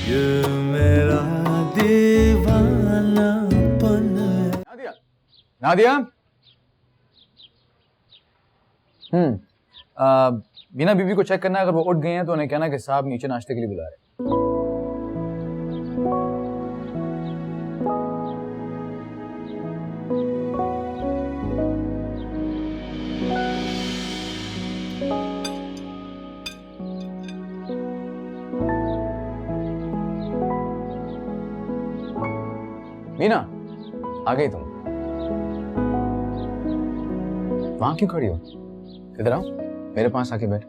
ये मेरा दीवानापन है। नादिया, नादिया। मीना बीबी को चेक करना है, अगर वो उठ गए हैं तो उन्हें कहना कि साहब नीचे नाश्ते के लिए बुला रहे हैं। मीना, आ गई तुम? वहां क्यों खड़ी हो? इधर आओ, मेरे पास आके बैठ।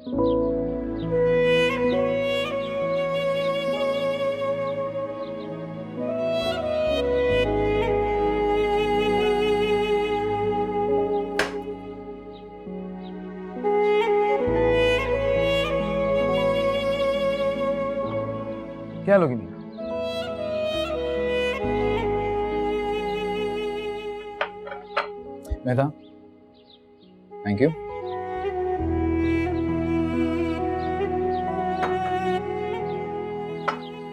क्या लोगी मीना? Mehta, thank you.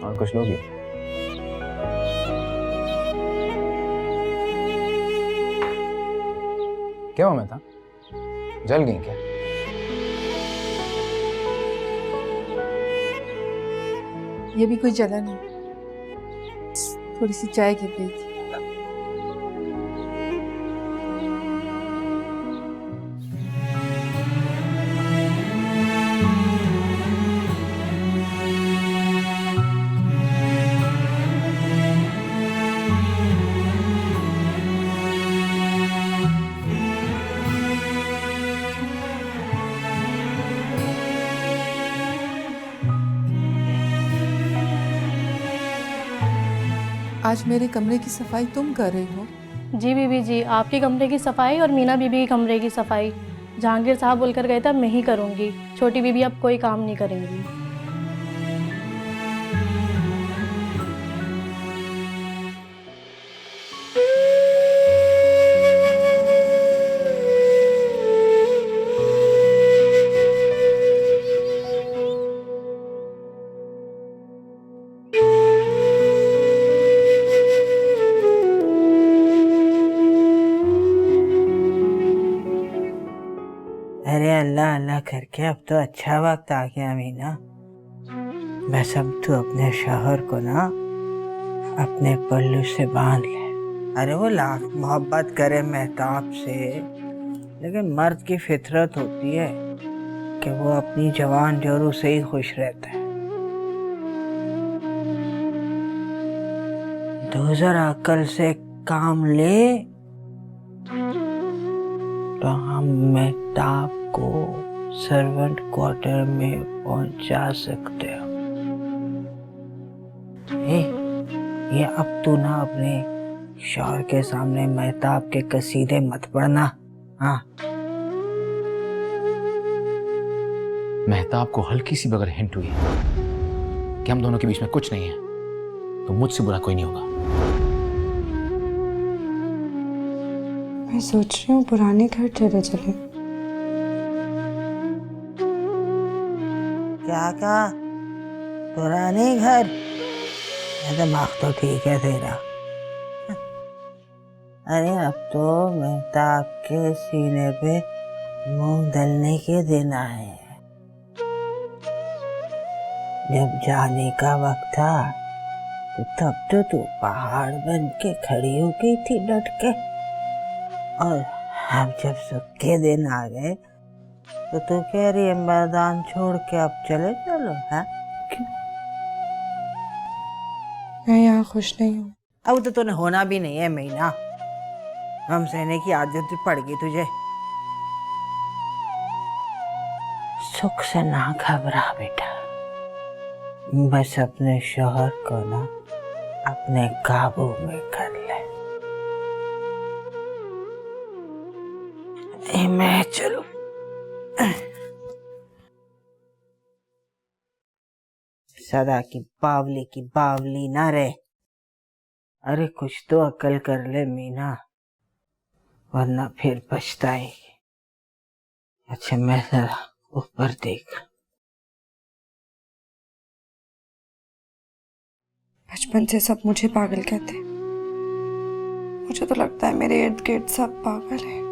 और कुछ लोगी? क्या हुआ मेहता? जल गई क्या? ये भी कोई जला नहीं, थोड़ी सी चाय गिर गई थी। आज मेरे कमरे की सफाई तुम कर रही हो? जी बीबी जी, आपके कमरे की सफाई और मीना बीबी के कमरे की सफाई जहांगीर साहब बोलकर गए थे मैं ही करूंगी। छोटी बीबी अब कोई काम नहीं करेंगी। अरे अल्लाह अल्लाह करके अब तो अच्छा वक्त आ गया मीना। बस अब तू अपने शौहर को ना अपने पल्लू से बांध ले। अरे वो लाख मोहब्बत करे मेहताब से, लेकिन मर्द की फितरत होती है कि वो अपनी जवान जोरों से ही खुश रहता है। तो जरा अक्ल से काम ले तो हम मेहताब को सर्वेंट क्वार्टर में पहुंचा सकते हो। ये अब तू ना अपने शौहर के सामने मेहताब के कसीदे मत पढ़ना। हाँ, मेहताब को हल्की सी बगर हिंट हुई है कि हम दोनों के बीच में कुछ नहीं है, तो मुझसे बुरा कोई नहीं होगा। मैं सोच रही हूँ पुराने घर चले चले। क्या कहा? पुराने घर? दिमाग तो ठीक है तेरा। अरे अब तो मेहताब के सीने पे मुंह दलने के दिन आए हैं। जब जाने का वक्त था तो तब तो तू पहाड़ बन के खड़ी हो गई थी डट के, और अब जब सबके दिन आ गए तो तू कह रही है मैदान छोड़ के अब चले चलो। है क्यों? मैं यहाँ खुश नहीं हूँ। अब तो तूने होना भी नहीं है मीना, गम सहने की आदत भी पड़ गई तुझे। सुख से ना घबरा बेटा, बस अपने शौहर को ना अपने काबू में कर ले। मैं चलूं? सदा की बावली ना रहे। अरे कुछ तो अकल कर ले मीना, वरना फिर पछताएगी। अच्छा मैं जरा ऊपर देख। बचपन से सब मुझे पागल कहते हैं। मुझे तो लगता है मेरे इर्द गिर्द सब पागल है।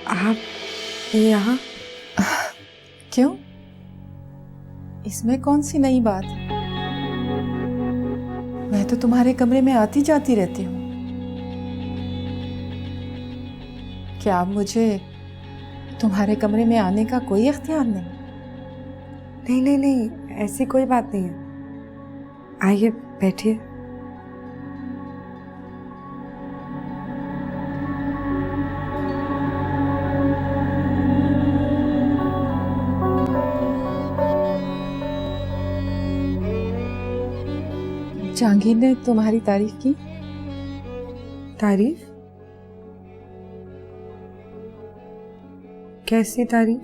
आप यहाँ? क्यों? इसमें कौन सी नई बात? मैं तो तुम्हारे कमरे में आती जाती रहती हूँ। क्या अब मुझे तुम्हारे कमरे में आने का कोई इख्तियार नहीं? नहीं नहीं नहीं, ऐसी कोई बात नहीं है। आइए बैठिए। जहांगीर ने तुम्हारी तारीफ की? तारीफ? कैसी तारीफ?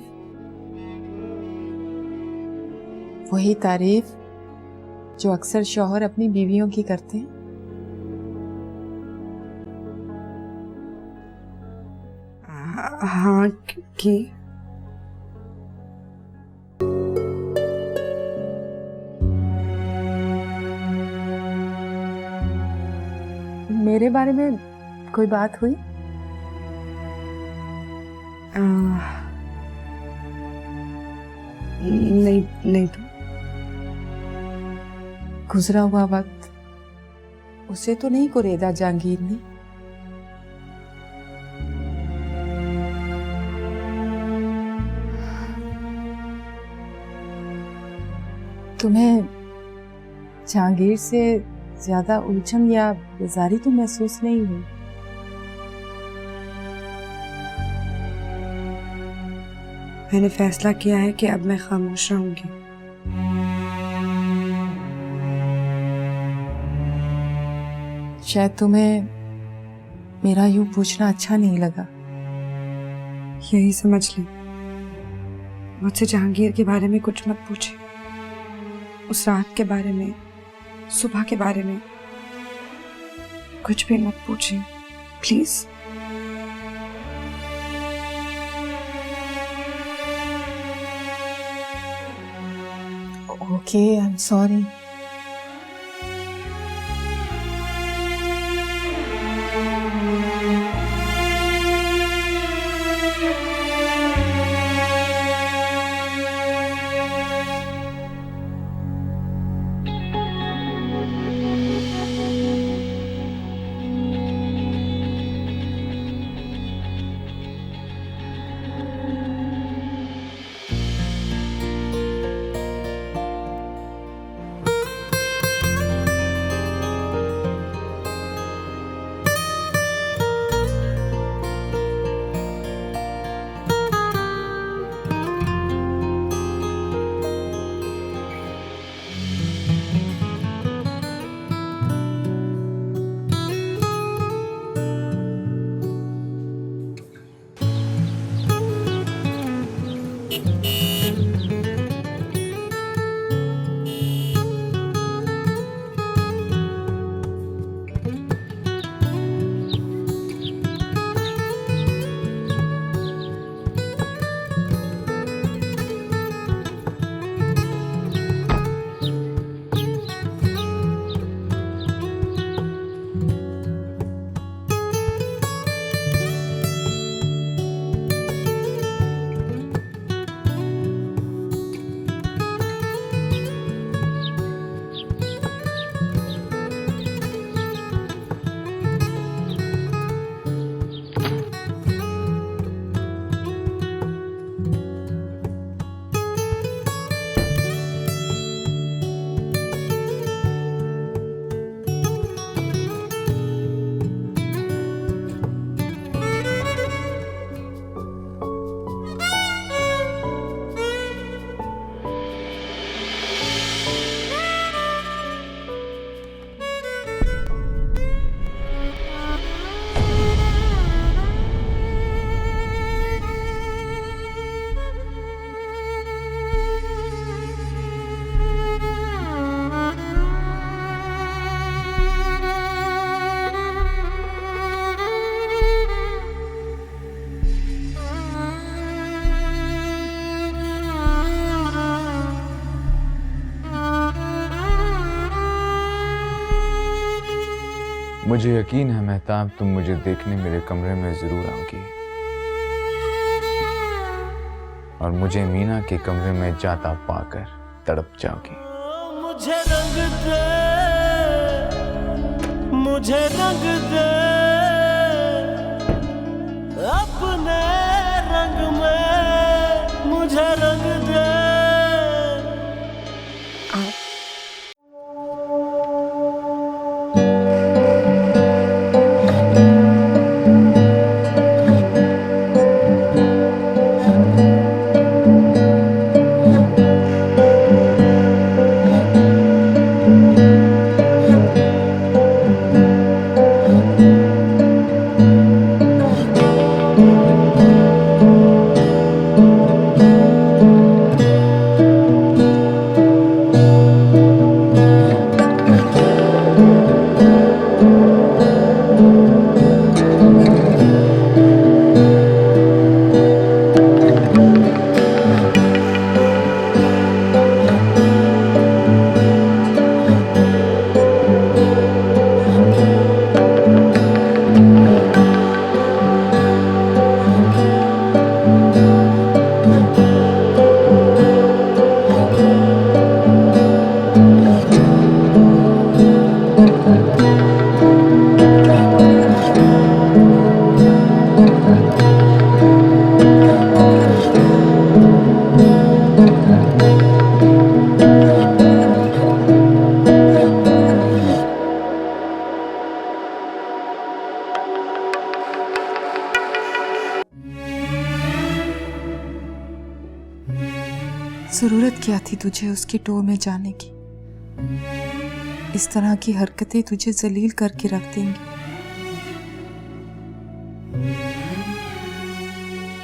वही तारीफ जो अक्सर शौहर अपनी बीवियों की करते हैं। हाँ की। मेरे बारे में कोई बात हुई? नहीं नहीं तो। गुजरा हुआ वक्त उसे तो नहीं कुरेदा जहांगीर ने? तुम्हें जहांगीर से ज्यादा उलझन या बेजारी तो महसूस नहीं हुई? मैंने फैसला किया है कि अब मैं खामोश रहूंगी। शायद तुम्हें मेरा यूं पूछना अच्छा नहीं लगा। यही समझ लें। मुझसे जहांगीर के बारे में कुछ मत पूछे। उस रात के बारे में, सुबह के बारे में कुछ भी मत पूछिए please. Okay, I am sorry. मुझे यकीन है मेहताब, तुम मुझे देखने मेरे कमरे में जरूर आओगी और मुझे मीना के कमरे में जाता पाकर तड़प जाओगी। मुझे रंग दे, मुझे रंग दे अपने रंग में, मुझे रंग दे। जरूरत क्या थी तुझे उसकी टो में जाने की? इस तरह की हरकतें तुझे जलील करके रख देंगी।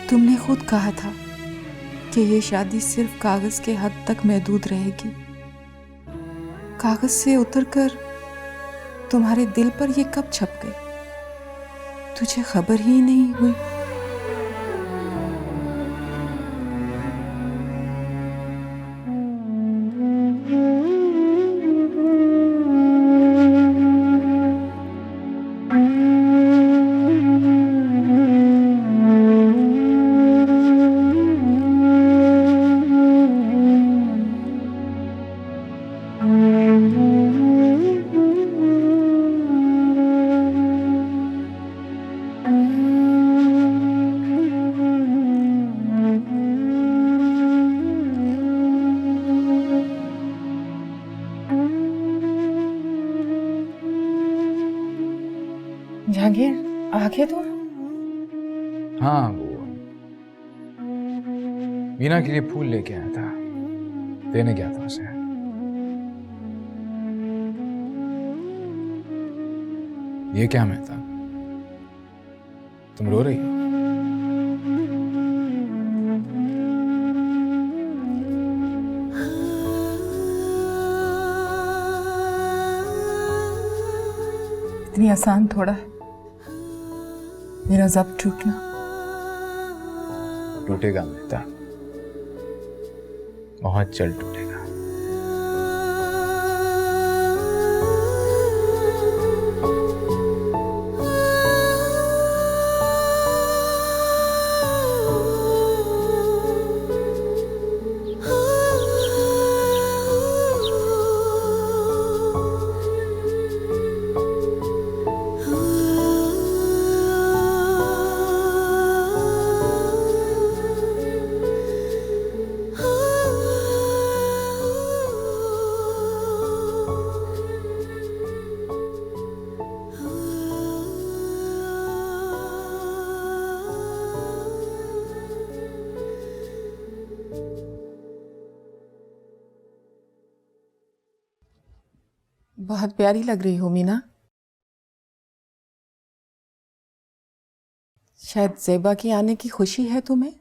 तुमने खुद कहा था कि ये शादी सिर्फ कागज के हद तक महदूद रहेगी। कागज से उतरकर तुम्हारे दिल पर ये कब छप गई? तुझे खबर ही नहीं हुई। जहांगीर आगे तो। हाँ, वो मीना के लिए फूल लेके आया था, देने गया था उसे। ये क्या मेहताब, तुम रो रही हो? इतनी आसान थोड़ा है मेरा ज़ब्त टूटना। टूटेगा मेहताब, बहुत जल्द टूटेगा। बहुत प्यारी लग रही हो मीना। शायद ज़ेबा की आने की खुशी है तुम्हें।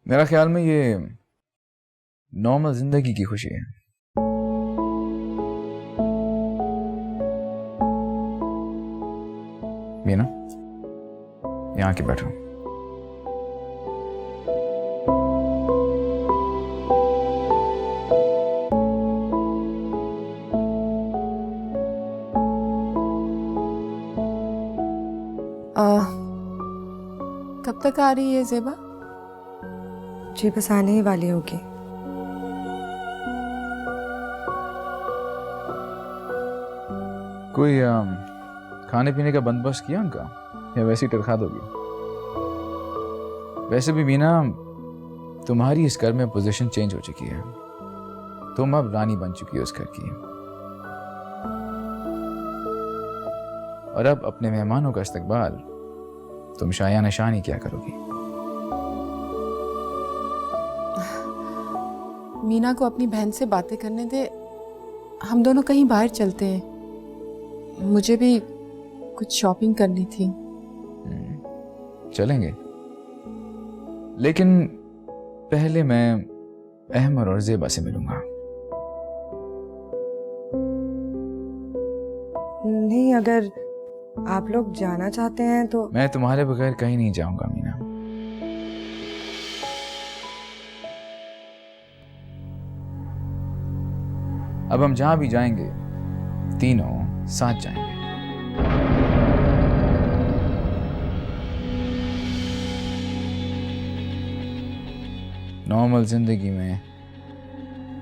मेरा ख्याल में ये नॉर्मल जिंदगी की खुशी है। मीना, यहाँ आके बैठो। तक आ रही है ज़ेबा? जी बस आने ही वाली होगी। कोई खाने पीने का बंदोबस्त किया उनका, या वैसे ही टरखा दोगी? वैसे भी मीना, तुम्हारी इस घर में पोजीशन चेंज हो चुकी है। तुम अब रानी बन चुकी हो उस घर की, और अब अपने मेहमानों का इस्तकबाल तुम शायान शान ही क्या करोगी? मीना को अपनी बहन से बातें करने दे, हम दोनों कहीं बाहर चलते हैं। मुझे भी कुछ शॉपिंग करनी थी। चलेंगे, लेकिन पहले मैं अहमर और ज़ेबा से मिलूंगा। नहीं, अगर आप लोग जाना चाहते हैं तो। मैं तुम्हारे बगैर कहीं नहीं जाऊंगा मीना। अब हम जहां भी जाएंगे तीनों साथ जाएंगे। नॉर्मल जिंदगी में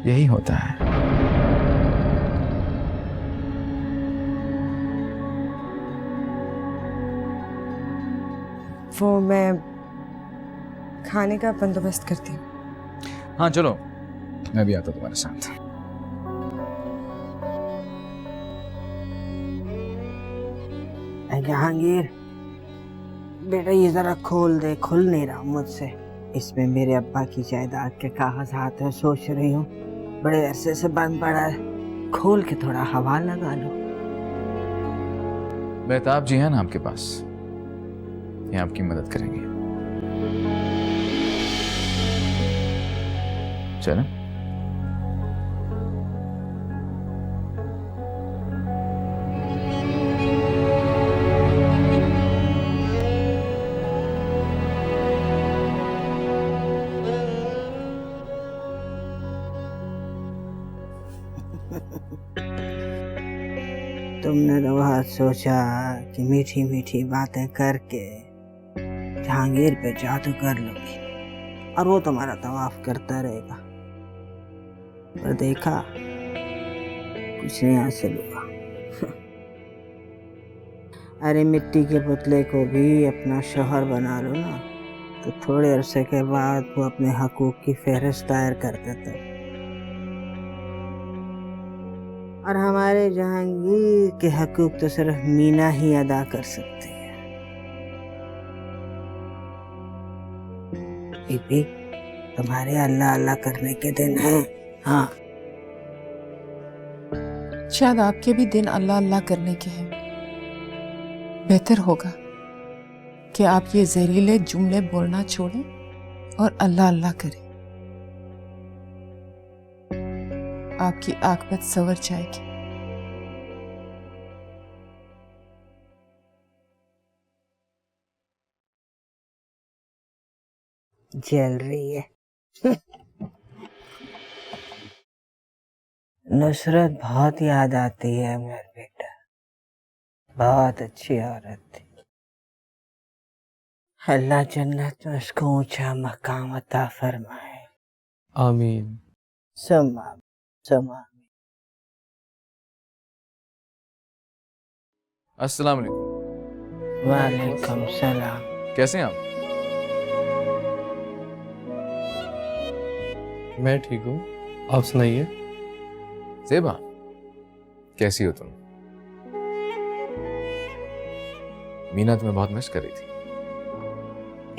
यही होता है। वो मैं खाने का बंदोबस्त करती हूँ। हाँ चलो, मैं भी आता हूँ तुम्हारे साथ। जहांगीर बेटा, ये जरा खोल दे, खुल नहीं रहा मुझसे। इसमें मेरे अब्बा की जायदाद के कागज हाथ में, सोच रही हूँ बड़े अरसे से बंद पड़ा है, खोल के थोड़ा हवा लगा लो। बेताब जी है ना आपके पास, ये आपकी मदद करेंगे। चलो। तुमने तो बहुत सोचा कि मीठी मीठी बातें करके जहांगीर पे जादू कर लोगी और वो तुम्हारा तवाफ करता रहेगा, पर देखा कुछ नहीं हासिल हुआ। अरे मिट्टी के पुतले को भी अपना शौहर बना लो ना, तो थोड़े अरसे के बाद वो अपने हकूक की फहरिस्त दायर कर देता। और हमारे जहांगीर के हकूक तो सिर्फ मीना ही अदा कर सकती है। बीबी, तुम्हारे अल्लाह अल्लाह करने के दिन हैं। हाँ, शायद आपके भी दिन अल्लाह अल्लाह करने के हैं। बेहतर होगा कि आप ये जहरीले जुमले बोलना छोड़ें और अल्लाह अल्लाह करें। आपकी आकबत सवर जाएगी। जल रही है। नुसरत बहुत याद आती है मेरे बेटा, बहुत अच्छी औरत थी। अल्लाह जन्नत में उसको ऊंचा मकाम अता फरमाए। आमीन। समा समा। अस्सलाम वालेकुम। वालेकुम सलाम। कैसे हैं आप? मैं ठीक हूँ, आप सुनाइए। ज़ेबा, कैसी हो तुम? मीना तुम्हें बहुत मिस कर रही थी।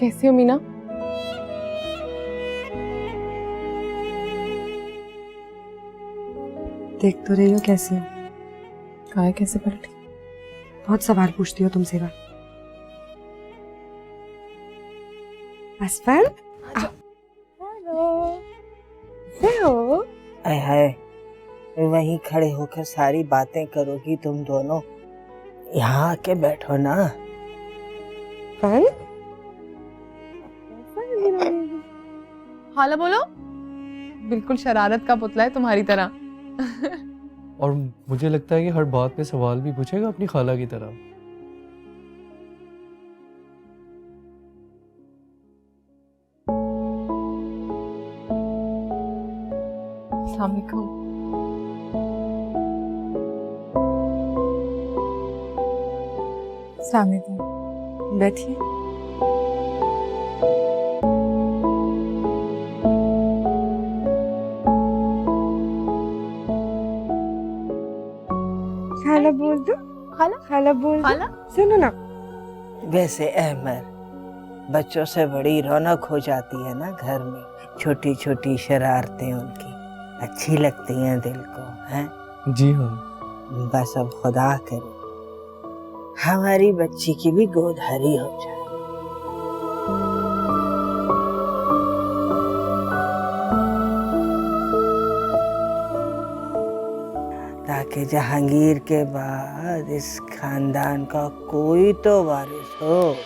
कैसी हो मीना? देख तो रही हो कैसी हो। कहा है कैसे पलटी? बहुत सवाल पूछती हो तुम सेवा। असफल, आय हाय, वहीं खड़े होकर सारी बातें करोगी तुम दोनों? यहाँ आके बैठो ना। हाला बोलो। बिल्कुल शरारत का पुतला है तुम्हारी तरह। और मुझे लगता है कि हर बात पे सवाल भी पूछेगा अपनी खाला की तरह। अस्सलाम वालेकुम। अस्सलाम वालेकुम। बैठिए। खाला बोल दो। खाला? खाला बोल दो। खाला? सुनो ना। वैसे अहमद, बच्चों से बड़ी रौनक हो जाती है ना घर में। छोटी छोटी शरारतें उनकी अच्छी लगती हैं दिल को, हैं? जी हाँ। बस अब खुदा करे हमारी बच्ची की भी गोद हरी हो जाए। ताकि जहांगीर के बाद इस खानदान का कोई तो वारिस हो।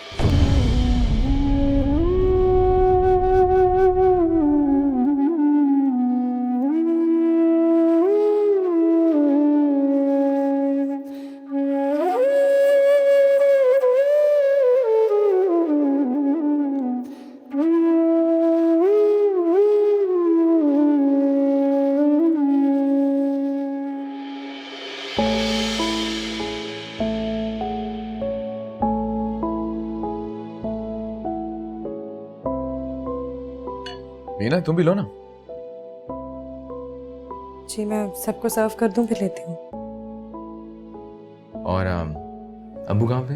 मीना तुम भी लो ना। जी मैं सबको सर्व कर दूं, फिर लेती हूँ। और अब्बू कहाँ पे?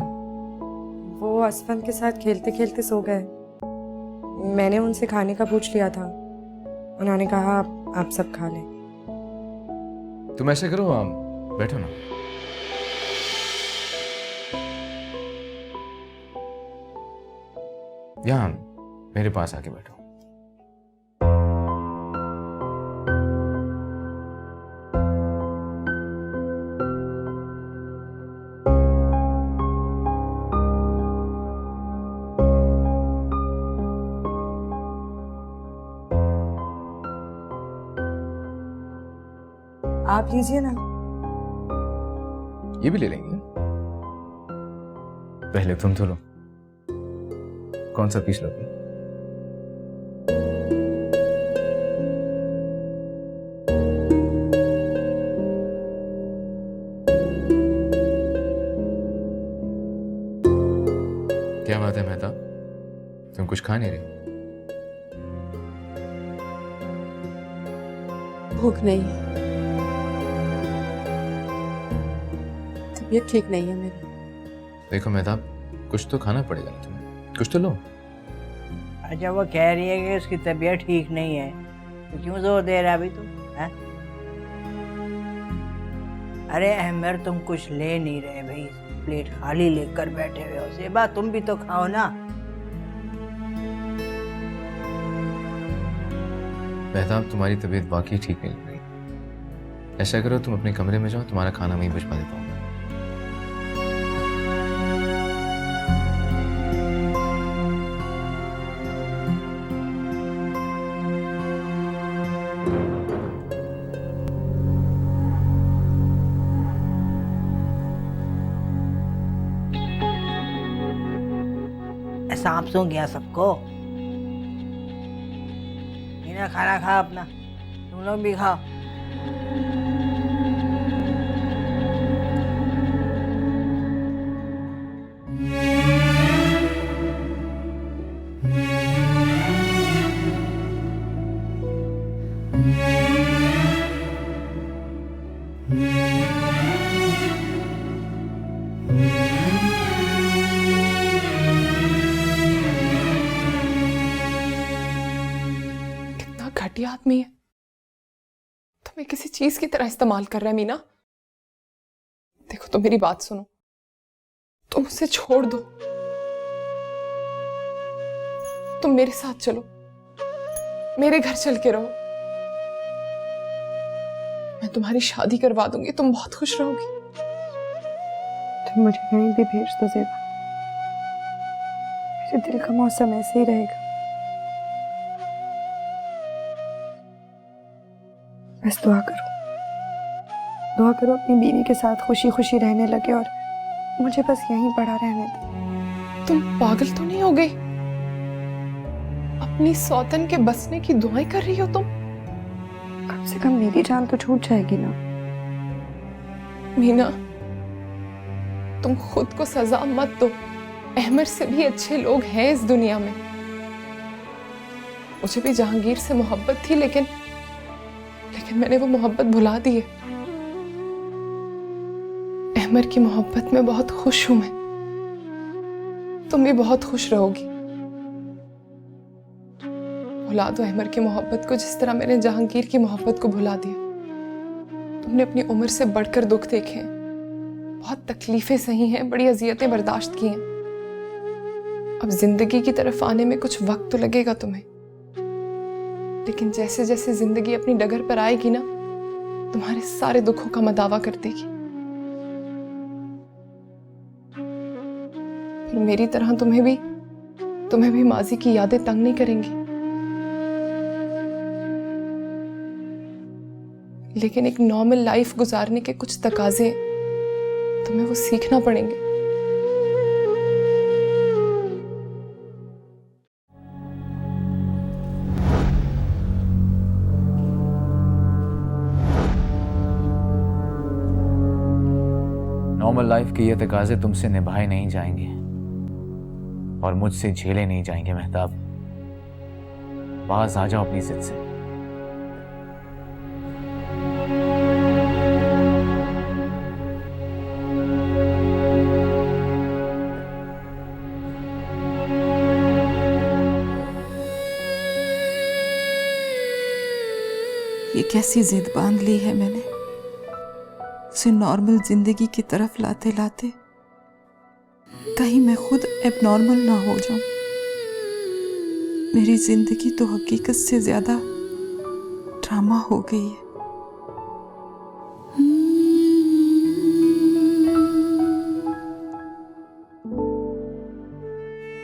वो असफन के साथ खेलते खेलते सो गए। मैंने उनसे खाने का पूछ लिया था, उन्होंने कहा आप सब खा लें। तुम ऐसे करो, बैठो ना। यहाँ मेरे पास आके बैठो। आप लीजिए ना। ये भी ले लेंगे। पहले तुम तो लो। कौन सा पीस लोगे? क्या बात है मेहता, तुम कुछ खा नहीं रहे? भूख नहीं है, तबीयत ठीक नहीं है मेरी। देखो मेहताब, कुछ तो खाना पड़ेगा ना तुम्हें, कुछ तो लो। अच्छा वो कह रही है कि उसकी तबीयत ठीक नहीं है, तो क्यों जोर दे रहा अभी तुम, हैं? अरे अहमद तुम कुछ ले नहीं रहे भाई, प्लेट खाली लेकर बैठे हुए हो। सेबा तुम भी तो खाओ ना। मेहताब तुम्हारी तबीयत वाकई ठीक नहीं लग रही। ऐसा करो तुम अपने कमरे में जाओ, तुम्हारा खाना वहीं भिजवा देता हूँ। सांप सूंघ गया सबको। मीना खाना खा अपना, तुम लोग भी खाओ। घटिया आदमी है, तुम्हें किसी चीज की तरह इस्तेमाल कर रहा है मीना। देखो तो मेरी बात सुनो, तुम उसे छोड़ दो, तुम मेरे साथ चलो, मेरे घर चल के रहो। मैं तुम्हारी शादी करवा दूंगी, तुम बहुत खुश रहोगी। तुम मुझे कहीं भी भेज दो ज़ेबा, मेरे दिल का मौसम ऐसे ही रहेगा। बस दुआ करो अपनी बीवी के साथ खुशी खुशी रहने लगे और मुझे बस यहीं पड़ा रहने दो। तुम पागल तो नहीं हो गई? अपनी सौतन के बसने की दुआएं कर रही हो तुम? कम से से कम मेरी जान तो छूट जाएगी ना। मीना, तुम खुद को सजा मत दो। अहमर से भी अच्छे लोग हैं इस दुनिया में। मुझे भी जहांगीर से मोहब्बत थी, लेकिन मैंने वो मोहब्बत भुला दी है। अहमर की मोहब्बत में बहुत खुश हूं मैं। तुम भी बहुत खुश रहोगी। भुला दो अहमर की मोहब्बत को, जिस तरह मैंने जहांगीर की मोहब्बत को भुला दिया। तुमने अपनी उम्र से बढ़कर दुख देखे हैं, बहुत तकलीफें सही हैं, बड़ी अजियतें बर्दाश्त की हैं। अब जिंदगी की तरफ आने में कुछ वक्त तो लगेगा तुम्हें, लेकिन जैसे जैसे जिंदगी अपनी डगर पर आएगी ना, तुम्हारे सारे दुखों का मदावा कर देगी। फिर मेरी तरह तुम्हें भी माजी की यादें तंग नहीं करेंगी। लेकिन एक नॉर्मल लाइफ गुजारने के कुछ तकाजे तुम्हें वो सीखना पड़ेंगे। नॉर्मल लाइफ के ये तकाजे तुमसे निभाए नहीं जाएंगे और मुझसे झेले नहीं जाएंगे। मेहताब, बाज आ जाओ अपनी जिद से। ये कैसी जिद बांध ली है मैंने, उसे नॉर्मल जिंदगी की तरफ लाते लाते कहीं मैं खुद एबनॉर्मल ना हो जाऊं। मेरी जिंदगी तो हकीकत से ज्यादा ड्रामा हो गई है।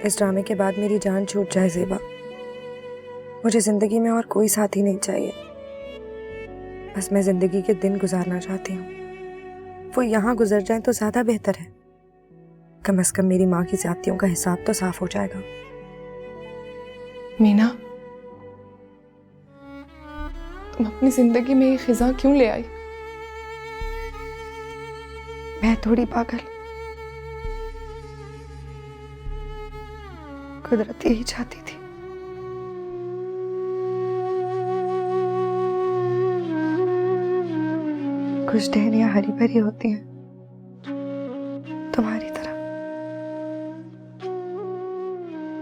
इस ड्रामे के बाद मेरी जान छूट जाए ज़ेबा। मुझे जिंदगी में और कोई साथी नहीं चाहिए। बस मैं जिंदगी के दिन गुजारना चाहती हूँ। वो यहाँ गुजर जाए तो ज्यादा बेहतर है। कम से कम मेरी माँ की ज्यादतियों का हिसाब तो साफ हो जाएगा। मीना, तुम अपनी जिंदगी में ये खिजा क्यों ले आई? मैं थोड़ी पागल, कुदरत यही चाहती थी। कुछ टहनियां हरी भरी होती हैं तुम्हारी तरह,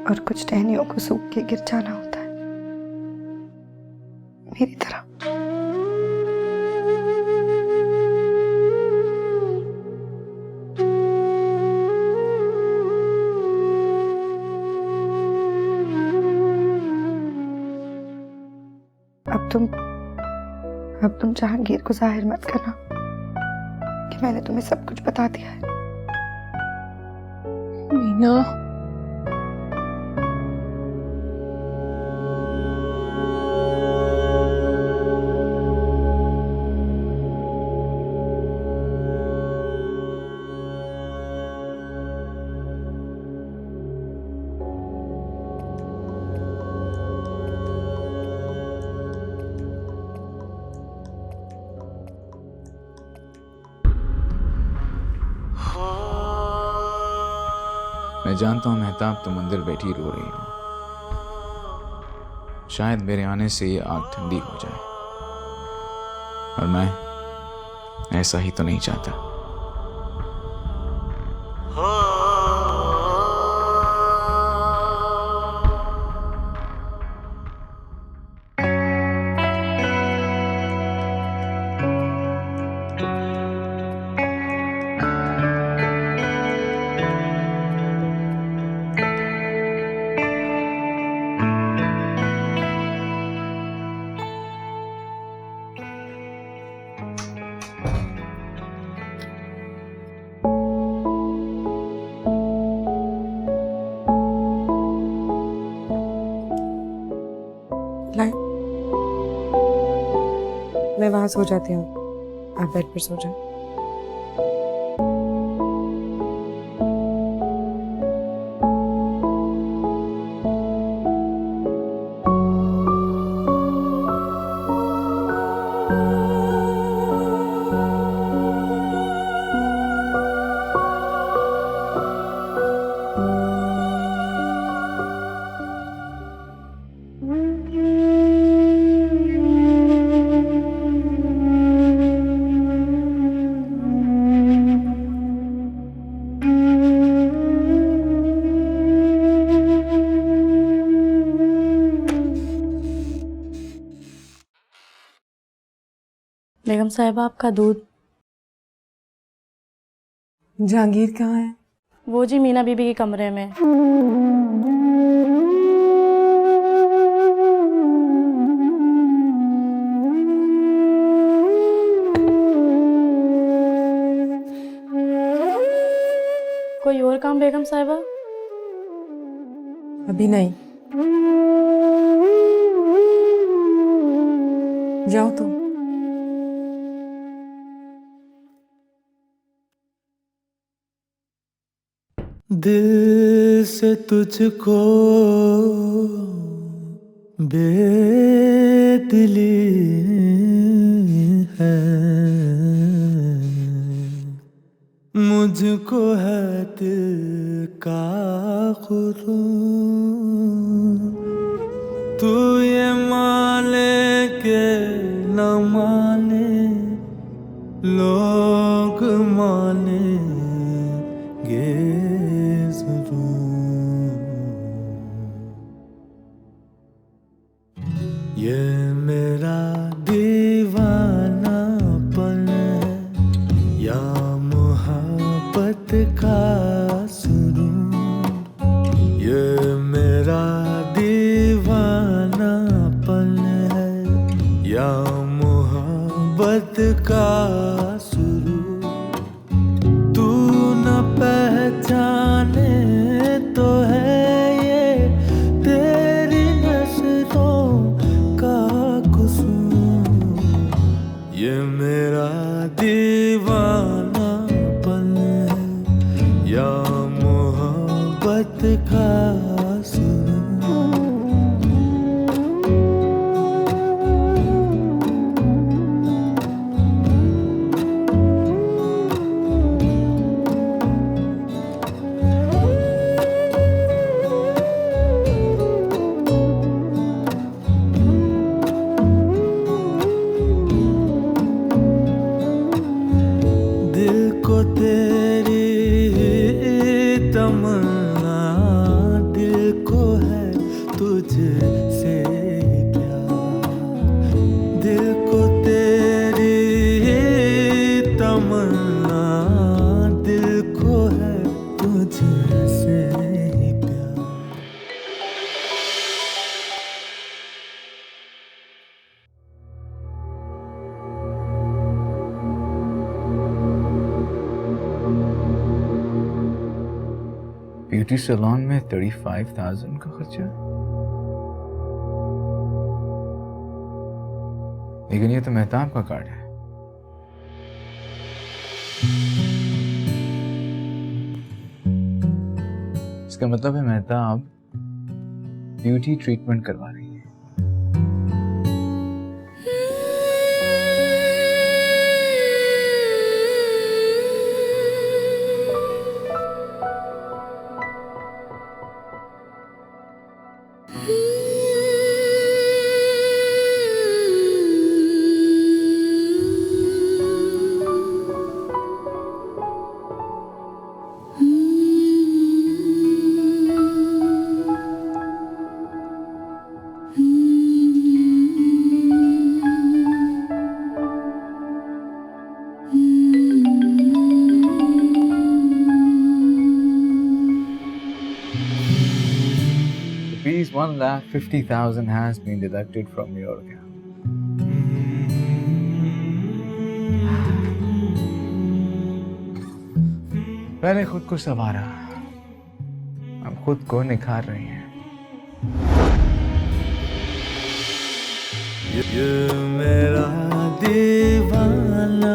और कुछ टहनियों को सूख के गिर जाना होता है मेरी तरह। अब तुम जहांगीर को जाहिर मत करना कि मैंने तुम्हें सब कुछ बता दिया है। मीना, मैं जानता हूं मेहताब, तुम अंदर बैठी रो रही हो। शायद मेरे आने से ये आग ठंडी हो जाए, और मैं ऐसा ही तो नहीं चाहता। मैं वहां सो जाती हूँ, आप बेड पर सो जाओ। बेगम साहिबा आपका दूध। जहांगीर कहाँ है? वो जी मीना बीबी के कमरे में। कोई और काम बेगम साहिबा? अभी नहीं, जाओ तुम। दिल से तुझको बेदिली है, मुझको है दिल का खुरूर। तू ये माने के न माने, लोग मानेंगे जरूर। ये मेरा दीवानापन है या मोहब्बत का सुरूर। ये मेरा दीवानापन है या मोहब्बत का सुरूर। तू न पहचाने तो है ये तेरी नजरों का कसूर। ये मेरा दीवानापन है या मोहब्बत का सुरूर। दिल को तेरी तमन्ना, दिल को है तुझसे प्यार। दिल को तेरी तमन्ना, दिल को है तुझसे प्यार। ब्यूटी सैलून में 35,000 का खर्चा। लेकिन ये तो मेहताब का कार्ड है। इसका मतलब है मेहताब ब्यूटी ट्रीटमेंट करवा रही है। Rupees 1,50,000 has been deducted from your account. पहले खुद को संवारा, अब खुद को निखार रही हैं। ये मेरा दीवाना